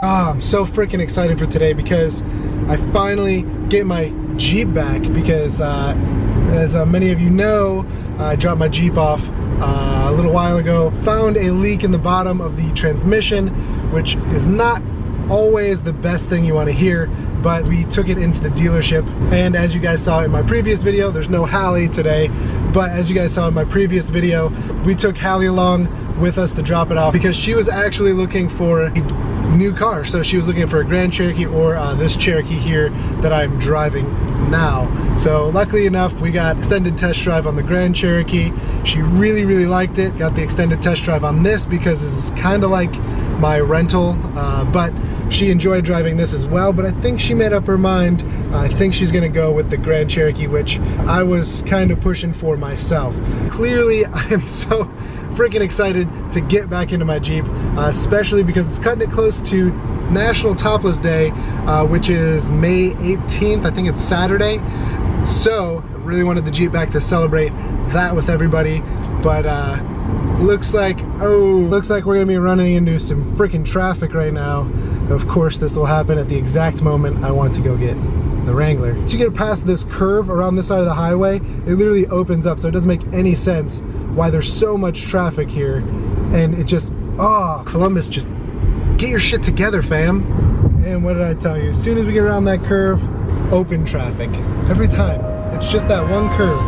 I'm so freaking excited for today because I finally get my Jeep back because as many of you know, I dropped my Jeep off a little while ago. Found a leak in the bottom of the transmission, which is not always the best thing you want to hear, but we took it into the dealership, and as you guys saw in my previous video, there's no Hallie today, but as you guys saw in my previous video, we took Hallie along with us to drop it off because she was actually looking for a new car. So she was looking for a Grand Cherokee or this Cherokee here that I'm driving now. So luckily enough, we got extended test drive on the Grand Cherokee. She really liked it. Got the extended test drive on this because this is kind of like my rental, but she enjoyed driving this as well. But I think she made up her mind. I think she's gonna go with the Grand Cherokee, which I was kind of pushing for myself. Clearly, I am so freaking excited to get back into my Jeep, especially because it's cutting it close to National Topless Day, which is May 18th. I think it's Saturday. So I really wanted the Jeep back to celebrate that with everybody. But looks like we're gonna be running into some freaking traffic right now. Of course, this will happen at the exact moment I want to go get the Wrangler. To get past this curve around this side of the highway, it literally opens up, so it doesn't make any sense why there's so much traffic here. And it just, Columbus, just get your shit together, fam. And what did I tell you? As soon as we get around that curve, open traffic. Every time. It's just that one curve.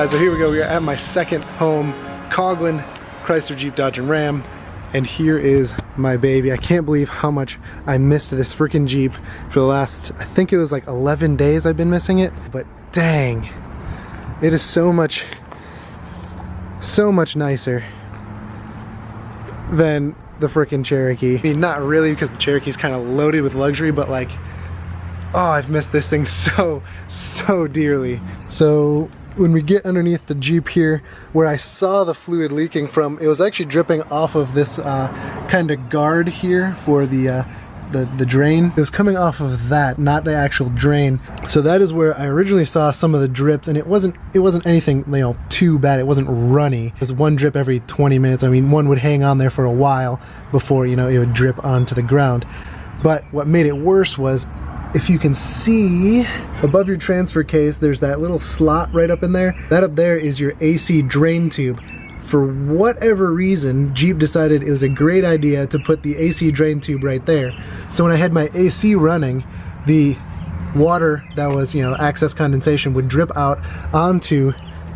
So here we go, we are at my second home, Coghlan, Chrysler, Jeep, Dodge, and Ram. And here is my baby. I can't believe how much I missed this freaking Jeep for the last, I think it was like 11 days I've been missing it. But dang, it is so much nicer than the freaking Cherokee. I mean, not really, because the Cherokee's kind of loaded with luxury, but like, I've missed this thing so dearly. So when we get underneath the Jeep here, where I saw the fluid leaking from, it was actually dripping off of this kind of guard here for the drain. It was coming off of that, not the actual drain. So that is where I originally saw some of the drips, and it wasn't anything, you know, too bad. It wasn't runny. It was one drip every 20 minutes. I mean, one would hang on there for a while before, you know, it would drip onto the ground. But what made it worse was, if you can see above your transfer case, there's that little slot right up in there. That up there is your AC drain tube. For whatever reason, Jeep decided it was a great idea to put the AC drain tube right there. So when I had my AC running, the water that was, you know, excess condensation would drip out onto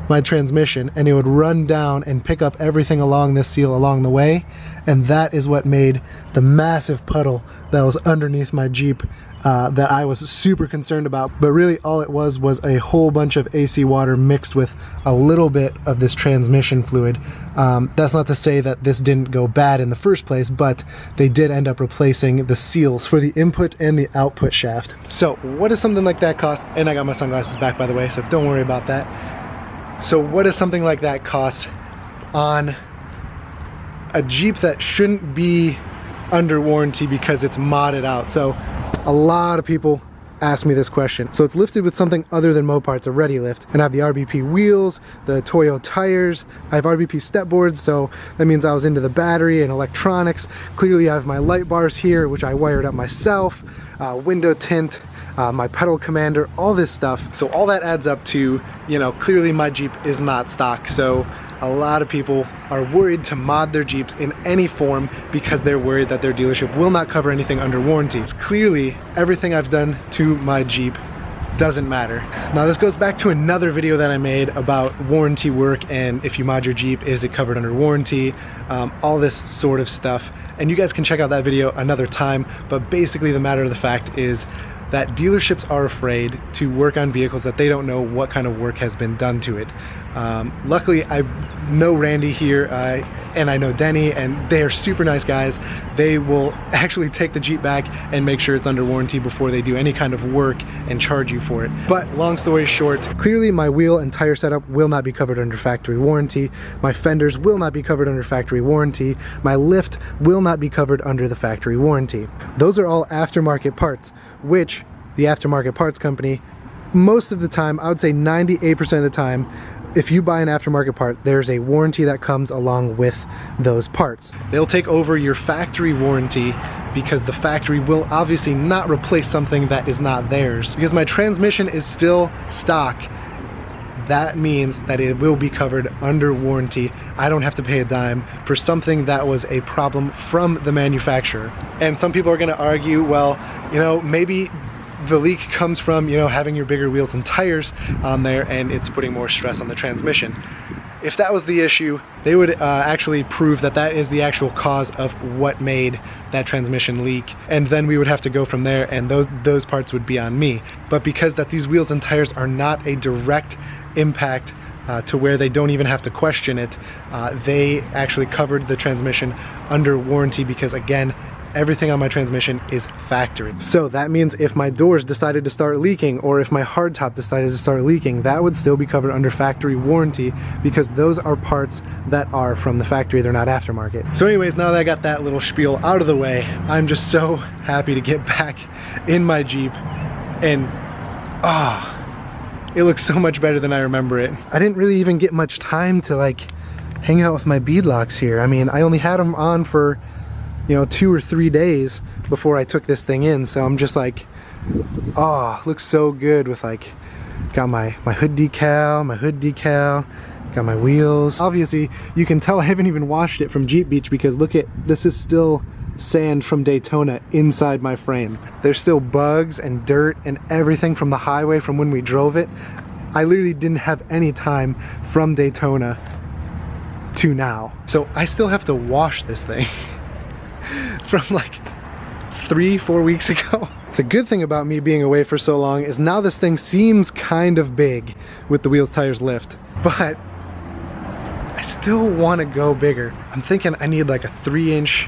my transmission, and it would run down and pick up everything along this seal along the way. And that is what made the massive puddle that was underneath my Jeep that I was super concerned about. But really all it was a whole bunch of AC water mixed with a little bit of this transmission fluid. That's not to say that this didn't go bad in the first place, but they did end up replacing the seals for the input and the output shaft. So what does something like that cost? And I got my sunglasses back, by the way, so don't worry about that. So what does something like that cost on a Jeep that shouldn't be under warranty because it's modded out? So a lot of people ask me this question. So it's lifted with something other than Mopar. It's a ready lift, and I have the RBP wheels, the Toyo tires, I have RBP step boards, so that means I was into the battery and electronics. Clearly I have my light bars here, which I wired up myself, window tint, my pedal commander, all this stuff. So all that adds up to, you know, clearly my Jeep is not stock. So a lot of people are worried to mod their Jeeps in any form because they're worried that their dealership will not cover anything under warranty. Clearly, everything I've done to my Jeep doesn't matter. Now this goes back to another video that I made about warranty work and if you mod your Jeep, is it covered under warranty, all this sort of stuff. And you guys can check out that video another time, but basically the matter of the fact is that dealerships are afraid to work on vehicles that they don't know what kind of work has been done to it. Luckily, I know Randy here and I know Denny, and they are super nice guys. They will actually take the Jeep back and make sure it's under warranty before they do any kind of work and charge you for it. But long story short, clearly my wheel and tire setup will not be covered under factory warranty. My fenders will not be covered under factory warranty. My lift will not be covered under the factory warranty. Those are all aftermarket parts, which the aftermarket parts company, most of the time, I would say 98% of the time, if you buy an aftermarket part, there's a warranty that comes along with those parts. They'll take over your factory warranty because the factory will obviously not replace something that is not theirs. Because my transmission is still stock, that means that it will be covered under warranty. I don't have to pay a dime for something that was a problem from the manufacturer. And some people are gonna argue, well, you know, maybe the leak comes from, you know, having your bigger wheels and tires on there and it's putting more stress on the transmission. If that was the issue, they would actually prove that that is the actual cause of what made that transmission leak, and then we would have to go from there, and those parts would be on me. But because that these wheels and tires are not a direct impact to where they don't even have to question it, they actually covered the transmission under warranty because, again, everything on my transmission is factory. So that means if my doors decided to start leaking, or if my hardtop decided to start leaking, that would still be covered under factory warranty because those are parts that are from the factory, they're not aftermarket. So anyways, now that I got that little spiel out of the way, I'm just so happy to get back in my Jeep, and it looks so much better than I remember it. I didn't really even get much time to like hang out with my beadlocks here. I mean, I only had them on for, you know, 2 or 3 days before I took this thing in, so I'm just like, looks so good with like, got my hood decal, got my wheels. Obviously, you can tell I haven't even washed it from Jeep Beach because look at, this is still sand from Daytona inside my frame. There's still bugs and dirt and everything from the highway from when we drove it. I literally didn't have any time from Daytona to now. So I still have to wash this thing from like 3-4 weeks ago. The good thing about me being away for so long is now this thing seems kind of big with the wheels, tires, lift, but I still want to go bigger. I'm thinking I need like a 3-inch,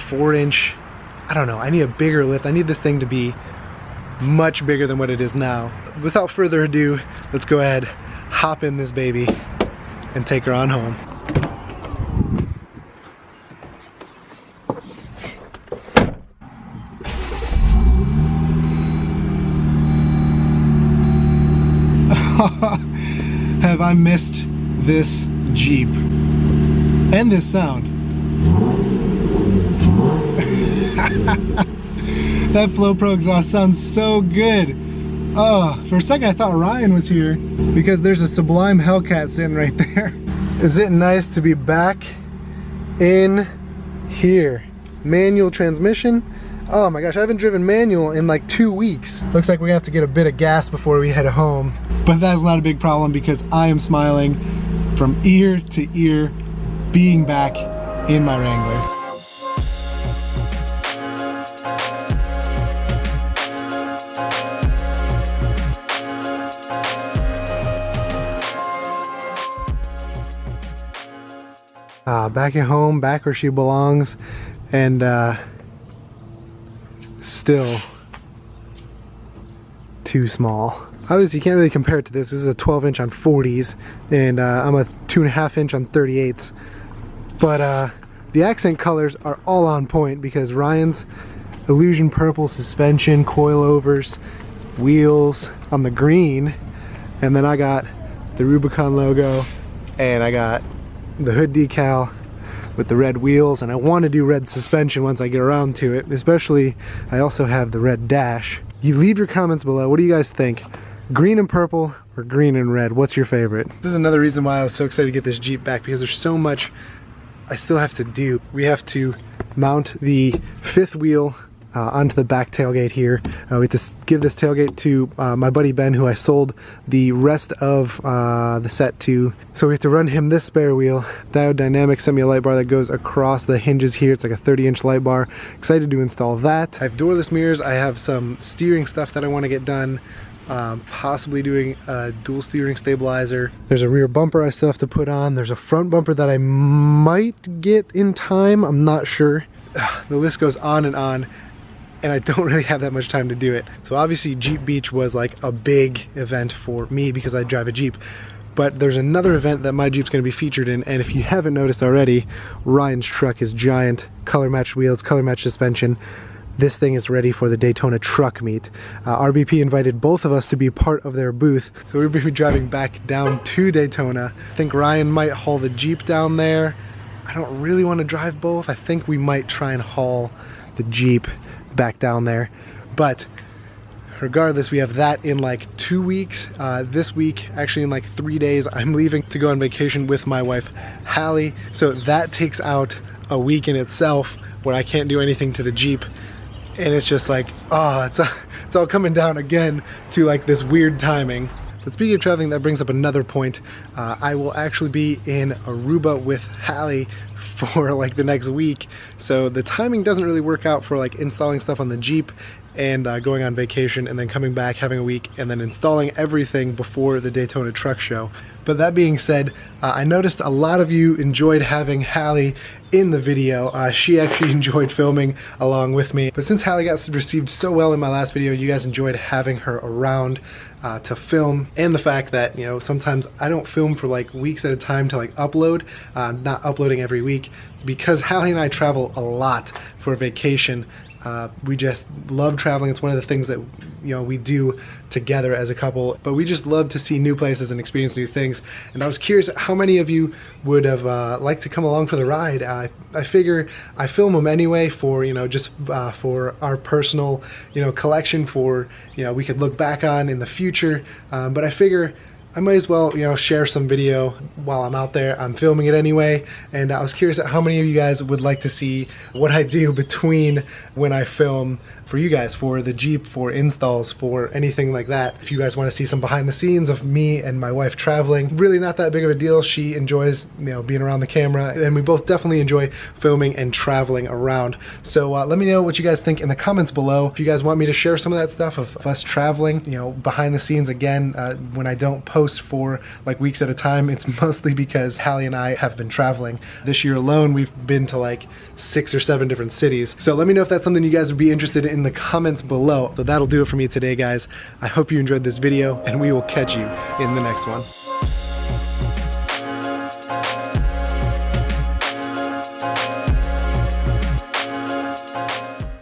4-inch, I don't know, I need a bigger lift. I need this thing to be much bigger than what it is now. Without further ado, let's go ahead, hop in this baby and take her on home. Have I missed this Jeep and this sound? That Flow Pro exhaust sounds so good. For a second I thought Ryan was here because there's a Sublime Hellcat sitting right there. Is it nice to be back in here? Manual transmission. Oh my gosh, I haven't driven manual in like 2 weeks. Looks like we're gonna have to get a bit of gas before we head home. But that's not a big problem because I am smiling from ear to ear being back in my Wrangler. Back at home, back where she belongs, and still too small. Obviously you can't really compare it to this. This is a 12-inch on 40s, and I'm a 2.5-inch on 38s. But the accent colors are all on point because Ryan's illusion purple suspension, coilovers, wheels on the green, and then I got the Rubicon logo, and I got the hood decal with the red wheels, and I want to do red suspension once I get around to it. Especially, I also have the red dash. You leave your comments below. What do you guys think? Green and purple or green and red? What's your favorite? This is another reason why I was so excited to get this Jeep back, because there's so much I still have to do. We have to mount the 5th wheel onto the back tailgate here. We have to give this tailgate to my buddy Ben, who I sold the rest of the set to. So we have to run him this spare wheel. Diode Dynamic sent me a light bar that goes across the hinges here. It's like a 30-inch light bar. Excited to install that. I have doorless mirrors. I have some steering stuff that I want to get done. Possibly doing a dual steering stabilizer. There's a rear bumper I still have to put on. There's a front bumper that I might get in time. I'm not sure. The list goes on, and I don't really have that much time to do it. So obviously Jeep Beach was like a big event for me because I drive a Jeep. But there's another event that my Jeep's going to be featured in, and if you haven't noticed already, Ryan's truck is giant. Color matched wheels, color matched suspension. This thing is ready for the Daytona truck meet. RBP invited both of us to be part of their booth, so we'll be driving back down to Daytona. I think Ryan might haul the Jeep down there. I don't really want to drive both. I think we might try and haul the Jeep back down there. But regardless, we have that in like 2 weeks. This week, actually in like 3 days, I'm leaving to go on vacation with my wife, Hallie. So that takes out a week in itself where I can't do anything to the Jeep. And it's just like, oh, it's all coming down again to like this weird timing. But speaking of traveling, that brings up another point. I will actually be in Aruba with Hallie for like the next week. So the timing doesn't really work out for like installing stuff on the Jeep and going on vacation and then coming back, having a week, and then installing everything before the Daytona Truck Show. But that being said, I noticed a lot of you enjoyed having Hallie in the video. She actually enjoyed filming along with me. But since Hallie got received so well in my last video, you guys enjoyed having her around to film. And the fact that, you know, sometimes I don't film for like weeks at a time to like upload, not uploading every week. It's because Hallie and I travel a lot for vacation. We just love traveling. It's one of the things that, you know, we do together as a couple, but we just love to see new places and experience new things. And I was curious how many of you would have liked to come along for the ride. I figure I film them anyway for, you know, just for our personal, you know, collection, for, you know, we could look back on in the future. But I figure I might as well, you know, share some video while I'm out there. I'm filming it anyway, and I was curious at how many of you guys would like to see what I do between when I film for you guys, for the Jeep, for installs, for anything like that. If you guys want to see some behind the scenes of me and my wife traveling, really not that big of a deal. She enjoys, you know, being around the camera, and we both definitely enjoy filming and traveling around. So let me know what you guys think in the comments below. If you guys want me to share some of that stuff of us traveling, you know, behind the scenes again, when I don't post for like weeks at a time, it's mostly because Hallie and I have been traveling. This year alone, we've been to like 6 or 7 different cities. So let me know if that's something you guys would be interested in the comments below. So that'll do it for me today, guys. I hope you enjoyed this video, and we will catch you in the next one.